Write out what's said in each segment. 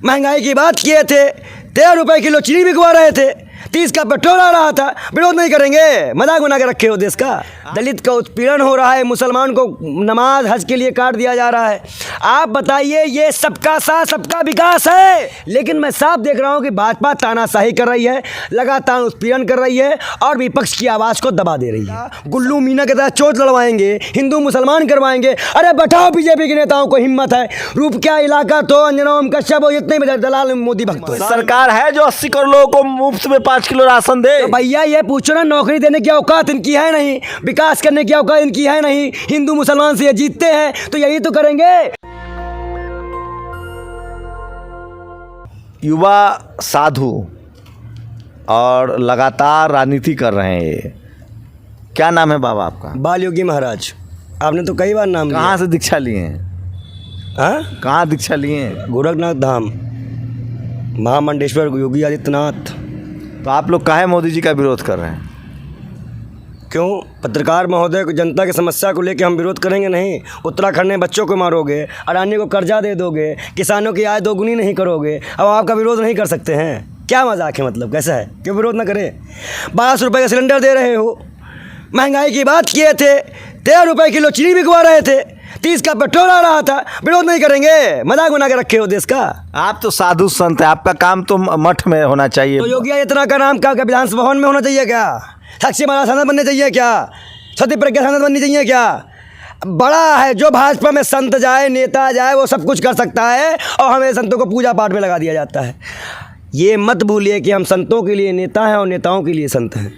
महंगाई की बात किए थे, 13 रुपए किलो चीनी बिकवा रहे थे, 30 का पेट्रोल आ रहा था। विरोध नहीं करेंगे? मजाक बना के रखे हो देश का। दलित का उत्पीड़न हो रहा है, मुसलमान को नमाज हज के लिए काट दिया जा रहा है। आप बताइए, ये सबका साथ सबका विकास है? लेकिन मैं साफ देख रहा हूँ कि भाजपा तानाशाही कर रही है, लगातार उत्पीड़न कर रही है और विपक्ष की आवाज़ को दबा दे रही है। गुल्लू मीना के तहत चोट लड़वाएंगे, हिंदू मुसलमान करवाएंगे। अरे बैठाओ, बीजेपी के नेताओं को हिम्मत है। रूप क्या इलाका तो अंजना ओम कश्यप, जितने भी दलाल मोदी भक्त हो। सरकार है जो 80 करोड़ लोगों को मुफ्त में 5 किलो राशन दे। तो भैया ये पूछो ना, नौकरी देने की औकात इनकी है नहीं, विकास करने की औकात इनकी है नहीं। हिंदू मुसलमान से ये जीतते हैं तो यही तो करेंगे। युवा साधु और लगातार राजनीति कर रहे हैं। ये क्या नाम है बाबा आपका? बाल योगी महाराज। आपने तो कई बार नाम लिया। कहाँ से दीक्षा लिए हैं? हाँ, कहाँ दीक्षा लिए हैं? गोरखनाथ धाम, महामंडेश्वर योगी आदित्यनाथ। तो आप लोग काहे मोदी जी का विरोध कर रहे हैं? क्यों? पत्रकार महोदय को, जनता की समस्या को लेकर हम विरोध करेंगे नहीं? उत्तराखंड में बच्चों को मारोगे, अडानी को कर्जा दे दोगे, किसानों की आय दोगुनी नहीं करोगे, अब आपका विरोध नहीं कर सकते हैं? क्या मजाक है? मतलब कैसा है? क्यों विरोध ना करें? 1200 रुपये का सिलेंडर दे रहे हो, महंगाई की बात किए थे, 13 रुपये किलो चीनी बिकवा रहे थे, 30 का पेट्रोल आ रहा था। विरोध नहीं करेंगे? मजाक बना के रखे हो देश का। आप तो साधु संत है, आपका काम तो मठ में होना चाहिए। तो योगी आदित्यनाथ का नाम क्या विधानसभा भवन में होना चाहिए क्या? साक्षी महाराज सांसद बनने चाहिए क्या? सती प्रज्ञा सांसद बननी चाहिए क्या? बड़ा है जो भाजपा में संत जाए, नेता जाए, वो सब कुछ कर सकता है और हमें संतों को पूजा पाठ में लगा दिया जाता है। ये मत भूलिए कि हम संतों के लिए नेता हैं और नेताओं के लिए संत हैं।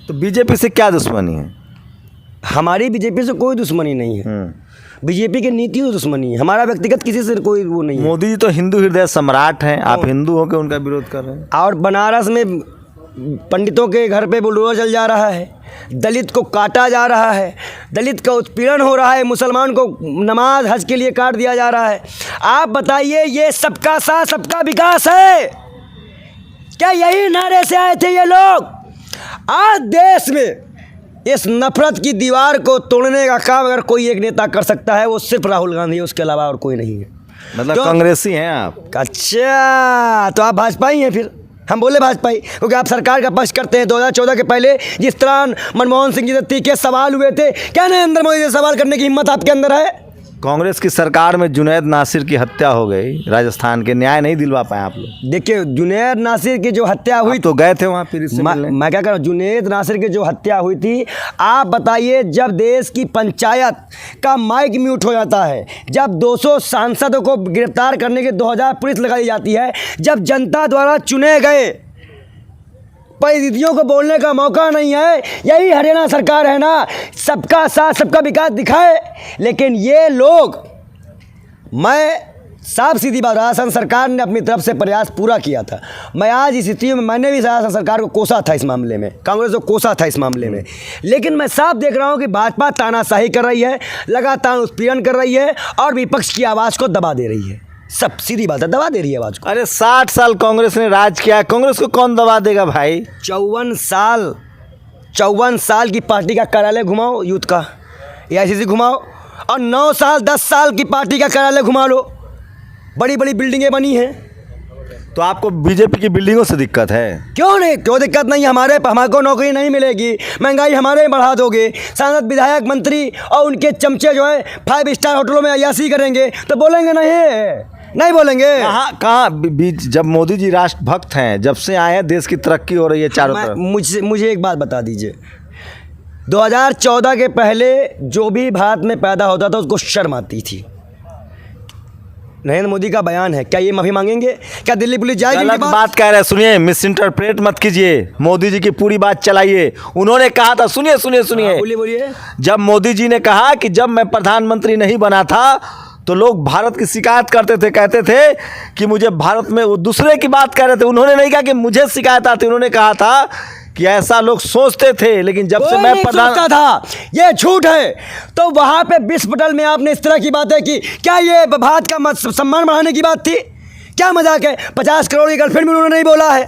तो बीजेपी से क्या दुश्मनी है? हमारी बीजेपी से कोई दुश्मनी नहीं है। बीजेपी की नीति की दुश्मनी है, हमारा व्यक्तिगत किसी से कोई वो नहीं है। मोदी जी तो हिंदू हृदय सम्राट हैं, आप हिंदू होकर उनका विरोध कर रहे हैं। और बनारस में पंडितों के घर पे बुलडोजर चल जा रहा है, दलित को काटा जा रहा है, दलित का उत्पीड़न हो रहा है, मुसलमान को नमाज हज के लिए काट दिया जा रहा है। आप बताइए, ये सबका साथ सबका विकास है? क्या यही नारे से आए थे ये लोग? आज देश में इस नफरत की दीवार को तोड़ने का काम अगर कोई एक नेता कर सकता है, वो सिर्फ राहुल गांधी है, उसके अलावा और कोई नहीं है। मतलब तो कांग्रेसी हैं आप? अच्छा, तो आप भाजपा ही हैं फिर? हम बोले भाजपा ही क्योंकि आप सरकार का पक्ष करते हैं। 2014 के पहले जिस तरह मनमोहन सिंह जी से तीखे सवाल हुए थे, क्या नरेंद्र मोदी से सवाल करने की हिम्मत आपके अंदर है? कांग्रेस की सरकार में जुनैद नासिर की हत्या हो गई राजस्थान के, न्याय नहीं दिलवा पाए आप लोग। देखिए, जुनैद नासिर की जो हत्या हुई, तो गए थे वहाँ फिर इससे मिलने। मैं क्या कर रहा हूँ, जुनैद नासिर की जो हत्या हुई थी, आप बताइए, जब देश की पंचायत का माइक म्यूट हो जाता है, जब 200 सांसदों को गिरफ्तार करने के 2000 पुलिस लगाई जाती है, जब जनता द्वारा चुने गए प्रतिनिधियों को बोलने का मौका नहीं है, यही हरियाणा सरकार है ना, सबका साथ सबका विकास दिखाए। लेकिन ये लोग, मैं साफ सीधी बात, राजस्थान सरकार ने अपनी तरफ से प्रयास पूरा किया था। मैं आज इस स्थिति में, मैंने भी राजस्थान सरकार को कोसा था इस मामले में, कांग्रेस को कोसा था इस मामले में। लेकिन मैं साफ देख रहा हूँ कि भाजपा तानाशाही कर रही है, लगातार उत्पीड़न कर रही है और विपक्ष की आवाज़ को दबा दे रही है। सब सीधी बात है, दबा दे रही है आवाज़ को। अरे 60 साल कांग्रेस ने राज किया, कांग्रेस को कौन दबा देगा भाई? 54 साल की पार्टी का कार्यालय घुमाओ यूथ का, AICC घुमाओ, और 9 साल 10 साल की पार्टी का कार्यालय घुमा लो, बड़ी बड़ी बिल्डिंगें बनी हैं। तो आपको बीजेपी की बिल्डिंगों से दिक्कत है? क्यों नहीं, क्यों दिक्कत नहीं? हमको नौकरी नहीं मिलेगी, महंगाई हमारे बढ़ा दोगे, सांसद विधायक मंत्री और उनके चमचे जो है 5 स्टार होटलों में अय्याशी करेंगे तो बोलेंगे नहीं बोलेंगे? कहाँ जब मोदी जी राष्ट्रभक्त हैं, जब से आए हैं देश की तरक्की हो रही है चारों तरफ। मुझे एक बात बता दीजिए, 2014 के पहले जो भी भारत में पैदा होता था उसको शर्म आती थी। नरेंद्र मोदी का बयान है, क्या ये माफी मांगेंगे? क्या दिल्ली पुलिस जाएगी? गलत बात कह रहे हैं, सुनिए, मिस इंटरप्रेट मत कीजिए, मोदी जी की पूरी बात चलाइए। उन्होंने कहा था, सुनिए, बोलिए। जब मोदी जी ने कहा कि जब मैं प्रधानमंत्री नहीं बना था तो लोग भारत की शिकायत करते थे, कहते थे कि मुझे भारत में, वो दूसरे की बात कर रहे थे। उन्होंने नहीं कहा कि मुझे शिकायत आती, उन्होंने कहा था कि ऐसा लोग सोचते थे, लेकिन जब से मैं प्रधान था, ये झूठ है। तो वहां पे विश्व पटल में आपने इस तरह की बातें की, क्या ये भारत का सम्मान बढ़ाने की बात थी? क्या मजाक है? 50 करोड़ की गर्लफ्रेंड भी उन्होंने नहीं बोला है,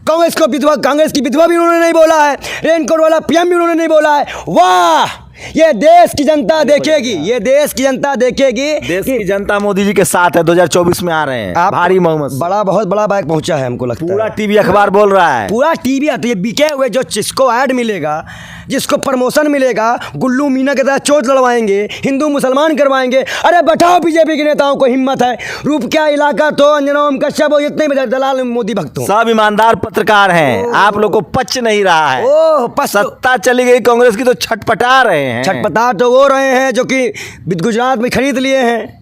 कांग्रेस की विधवा भी उन्होंने नहीं बोला है, रेनकोट वाला PM भी उन्होंने नहीं बोला है। वाह, ये देश की जनता देखेगी, ये देश की जनता देखेगी। देश की जनता मोदी जी के साथ है, 2024 में आ रहे हैं भारी बहुमत से। बहुत बड़ा बैग पहुंचा है, हमको लगता है। पूरा टीवी अखबार बोल रहा है, पूरा टीवी। तो ये बिके हुए जो जिसको ऐड मिलेगा, जिसको प्रमोशन मिलेगा, गुल्लू मीना के तरह चोट लड़वाएंगे, हिंदू मुसलमान करवाएंगे। अरे बैठाओ बीजेपी के नेताओं को हिम्मत है। रूप क्या इलाका तो अंजना ओम कश्यप, जितने भी दलाल मोदी भक्त हो, सब ईमानदार पत्रकार हैं। आप लोग को पच नहीं रहा है। सत्ता चली गई कांग्रेस की तो छटपटा रहे हैं। छटपटा तो वो रहे हैं जो कि गुजरात में खरीद लिए हैं।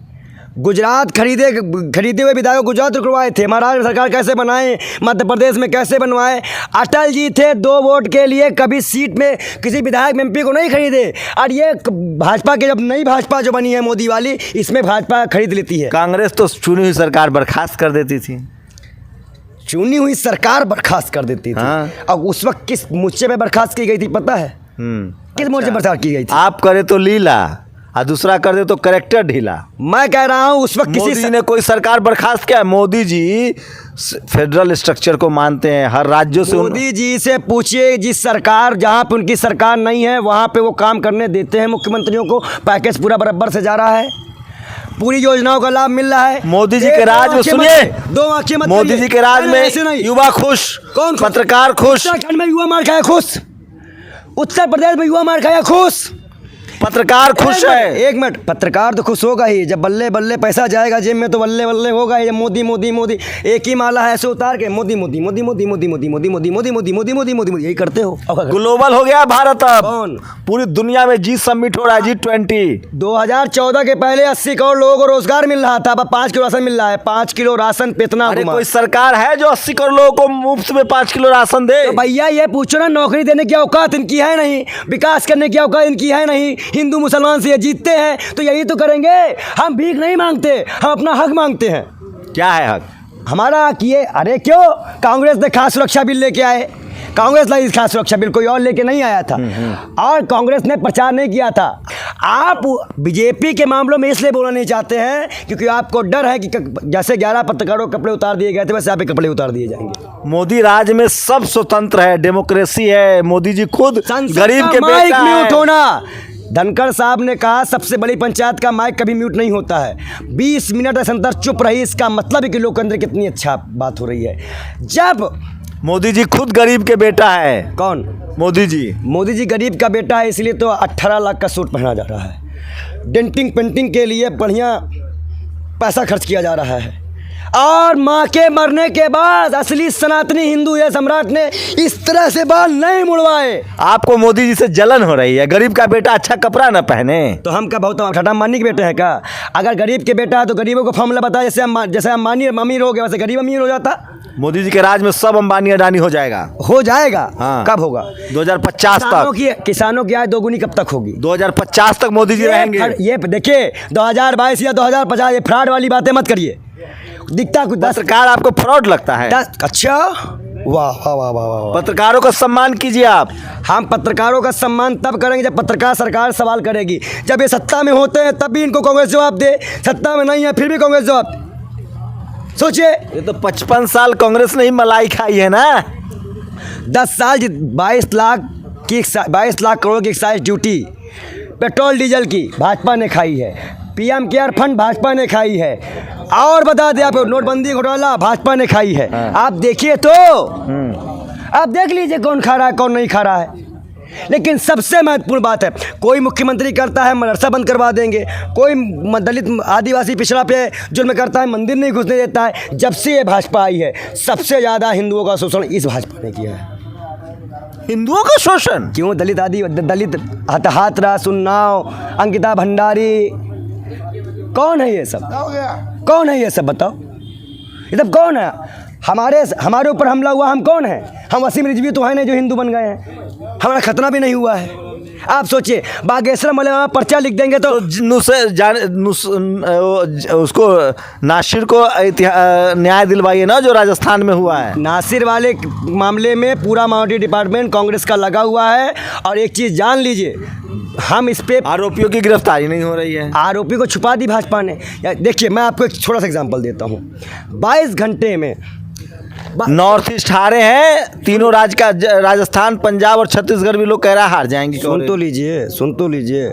गुजरात खरीदे हुए विधायक गुजरात रुकवाए थे। महाराष्ट्र सरकार कैसे बनाए, मध्य प्रदेश में कैसे बनवाए। अटल जी थे 2 वोट के लिए, कभी सीट में किसी विधायक एमपी को नहीं खरीदे। और ये भाजपा के, जब नई भाजपा जो बनी है मोदी वाली, इसमें भाजपा खरीद लेती है। कांग्रेस तो चुनी हुई सरकार बर्खास्त कर देती थी। चुनी हुई सरकार बर्खास्त कर देती थी। हाँ। अब उस वक्त किस मोर्चे पे बर्खास्त की गई थी पता है? किस मोर्चे पर बर्खास्त की गई थी? आप करे तो लीला और दूसरा कर दे तो करेक्टर ढीला। मैं कह रहा हूं उस वक्त मोदी जी ने कोई सरकार बर्खास्त किया? मोदी जी फेडरल स्ट्रक्चर को मानते हैं, हर राज्यों से। मोदी जी से पूछिए, जिस सरकार, जहां पे उनकी सरकार नहीं है वहां पे वो काम करने देते हैं मुख्यमंत्रियों को। पैकेज पूरा बराबर से जा रहा है, पूरी योजनाओं का लाभ मिल रहा है। मोदी जी के राज में, सुनिए, 2 आंखें मत, मोदी जी के राज में युवा खुश, कौन खुश? पत्रकार खुश। उत्तराखंड में युवा मार खाया खुश, उत्तर प्रदेश में युवा मार खाया खुश, पत्रकार खुश है। 1 मिनट, पत्रकार तो खुश होगा ही। जब बल्ले बल्ले पैसा जाएगा जेब में तो बल्ले बल्ले होगा ही। जब मोदी मोदी मोदी एक ही माला है ऐसे उतार के मोदी मोदी मोदी मोदी मोदी मोदी मोदी मोदी मोदी मोदी मोदी मोदी मोदी यही करते हो। ग्लोबल हो गया भारत अब। कौन? पूरी दुनिया में जी समिट हो रहा है, G20। 2014 के पहले 80 करोड़ लोगों को रोजगार मिल रहा था, अब 5 किलो राशन मिल रहा है। 5 किलो राशन पे इतना अरे कोई सरकार है जो 80 करोड़ लोगों को मुफ्त में 5 किलो राशन दे? तो भैया ये पूछो ना, नौकरी देने की औकात इनकी है नहीं, विकास करने की औकात इनकी है नहीं। हिंदू मुसलमान से ये जीतते हैं तो यही तो करेंगे। हम भीख नहीं मांगते, हम अपना हक मांगते हैं। क्या है हक? हमारा हक ये। अरे क्यों? कांग्रेस ने खास सुरक्षा बिल लेके आए, कांग्रेस लाई खास सुरक्षा बिल, कोई और लेके नहीं आया था। और कांग्रेस ने प्रचार नहीं किया था। आप बीजेपी के मामलों में इसलिए बोलना नहीं चाहते हैं क्योंकि आपको डर है कि जैसे 11 पत्रकारों के कपड़े उतार दिए गए थे वैसे आप कपड़े उतार दिए जाएंगे। मोदी राज में सब स्वतंत्र है, डेमोक्रेसी है। मोदी जी खुद गरीब के बेटा है। म्यूट होना, धनखड़ साहब ने कहा सबसे बड़ी पंचायत का माइक कभी म्यूट नहीं होता है। 20 मिनट अंदर चुप रही, इसका मतलब है कि लोकतंत्र कितनी अच्छा बात हो रही है। जब मोदी जी खुद गरीब के बेटा है। कौन? मोदी जी। मोदी जी गरीब का बेटा है, इसलिए तो 18 लाख का सूट पहना जा रहा है। डेंटिंग पेंटिंग के लिए बढ़िया पैसा खर्च किया जा रहा है। और माँ के मरने के बाद असली सनातनी हिंदू या सम्राट ने इस तरह से बाल नहीं मुड़वाए। आपको मोदी जी से जलन हो रही है? गरीब का बेटा अच्छा कपड़ा न पहने तो हम क्या बहुत ठटा अंबानी के बेटे हैं क्या? अगर गरीब के बेटा है तो गरीबों को फॉर्मूला बताया, जैसे अंबानी अमीर हो गया वैसे गरीब अमीर हो जाता। मोदी जी के राज में सब अंबानी अडानी हो जाएगा। हाँ। कब होगा? 2050 तक। किसानों की आय दोगुनी कब तक होगी? 2050 तक मोदी जी रहेंगे। ये देखिए 2022 या 2050, ये फ्रॉड वाली बातें मत करिए। दिखता कुछ पत्रकार आपको फ्रॉड लगता है? अच्छा, वाह वाह वाह वाह। पत्रकारों का सम्मान कीजिए आप। हम पत्रकारों का सम्मान तब करेंगे जब पत्रकार सरकार सवाल करेगी। जब ये सत्ता में होते हैं तब भी इनको कांग्रेस जवाब दे, सत्ता में नहीं है फिर भी कांग्रेस जवाब। सोचिए, ये तो 55 साल कांग्रेस ने ही मलाई खाई है ना। 10 साल 22 लाख करोड़ की एक्साइज ड्यूटी पेट्रोल डीजल की भाजपा ने खाई है। PM केयर फंड भाजपा ने खाई है। और बता दें आपको, नोटबंदी घोटाला भाजपा ने खाई है। आप देखिए तो, आप देख लीजिए कौन खा रहा है कौन नहीं खा रहा है। लेकिन सबसे महत्वपूर्ण बात है, कोई मुख्यमंत्री करता है मदरसा बंद करवा देंगे, कोई दलित आदिवासी पिछड़ा पे जुल्म करता है मंदिर नहीं घुसने देता है। जब से ये भाजपा आई है सबसे ज़्यादा हिंदुओं का शोषण इस भाजपा ने किया है। हिंदुओं का शोषण क्यों? दलित हाथरस, उन्नाव, अंकिता भंडारी, कौन है ये सब? कौन है ये सब बताओ? ये सब कौन है? हमारे ऊपर हमला हुआ, हम कौन है? हम वसीम रिजवी तो है नहीं जो हिंदू बन गए हैं। हमारा खतना भी नहीं हुआ है। आप सोचिए, बागेश्वर मले पर्चा लिख देंगे तो उसको नासिर को न्याय दिलवाइए ना, जो राजस्थान में हुआ है। नासिर वाले मामले में पूरा माइनॉरिटी डिपार्टमेंट कांग्रेस का लगा हुआ है। और एक चीज़ जान लीजिए, हम इस पे आरोपियों की गिरफ्तारी नहीं हो रही है। आरोपी को छुपा दी भाजपा ने। देखिए मैं आपको एक छोटा सा एग्जांपल देता हूँ। 22 घंटे में नॉर्थ ईस्ट हारे हैं तीनों राज्य का, राजस्थान, पंजाब और छत्तीसगढ़ भी लोग कह रहा है हार जाएंगे। सुन तो लीजिए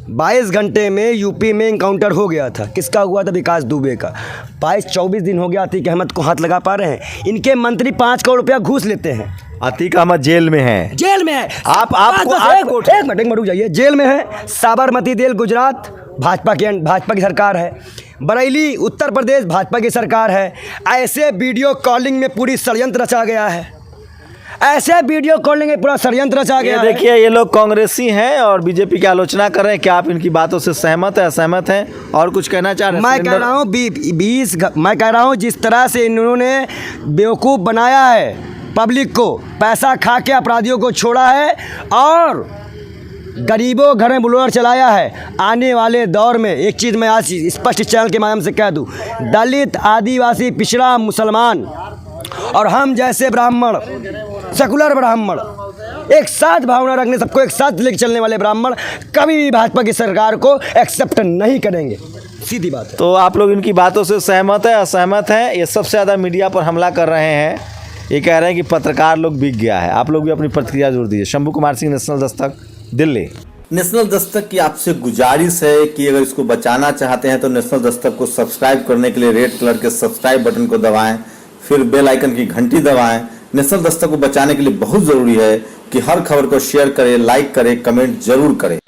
22 घंटे में यूपी में इनकाउंटर हो गया था। किसका हुआ था? विकास दुबे का। 22-24 दिन हो गया अतीक अहमद को हाथ लगा पा रहे हैं। इनके मंत्री 5 करोड़ रुपया घूस लेते हैं। अतीक अहमद जेल में है। जेल में है। आपको एक मिनट रुक जाइए। जेल में है। साबरमती जेल गुजरात भाजपा की सरकार है। बरेली उत्तर प्रदेश भाजपा की सरकार है। ऐसे वीडियो कॉलिंग में पूरी षड्यंत्र रचा गया है। देखिए ये लोग कांग्रेसी हैं और बीजेपी की आलोचना कर रहे हैं। क्या आप इनकी बातों से सहमत है, असहमत हैं और कुछ कहना चाह रहे हैं? मैं कह रहा हूँ जिस तरह से इन्होंने बेवकूफ़ बनाया है पब्लिक को, पैसा खा के अपराधियों को छोड़ा है और गरीबों घर में बुलडोजर चलाया है। आने वाले दौर में एक चीज़ मैं आज स्पष्ट चैनल के माध्यम से कह दूँ, दलित, आदिवासी, पिछड़ा, मुसलमान और हम जैसे ब्राह्मण, सेकुलर ब्राह्मण, एक साथ भावना रखने, सबको एक साथ लेकर चलने वाले ब्राह्मण कभी भी भाजपा की सरकार को एक्सेप्ट नहीं करेंगे। सीधी बात है। तो आप लोग इनकी बातों से सहमत है, असहमत हैं? ये सबसे ज़्यादा मीडिया पर हमला कर रहे हैं। ये कह रहे हैं कि पत्रकार लोग बिक गया है। आप लोग भी अपनी प्रतिक्रिया जरूर दीजिए। शंभू कुमार सिंह, नेशनल दस्तक, दिल्ली। नेशनल दस्तक की आपसे गुजारिश है कि अगर इसको बचाना चाहते हैं तो नेशनल दस्तक को सब्सक्राइब करने के लिए रेड कलर के सब्सक्राइब बटन को दबाएं, फिर बेल आइकन की घंटी दबाएं। नेशनल दस्तक को बचाने के लिए बहुत जरूरी है कि हर खबर को शेयर करें, लाइक करें, कमेंट जरूर करें।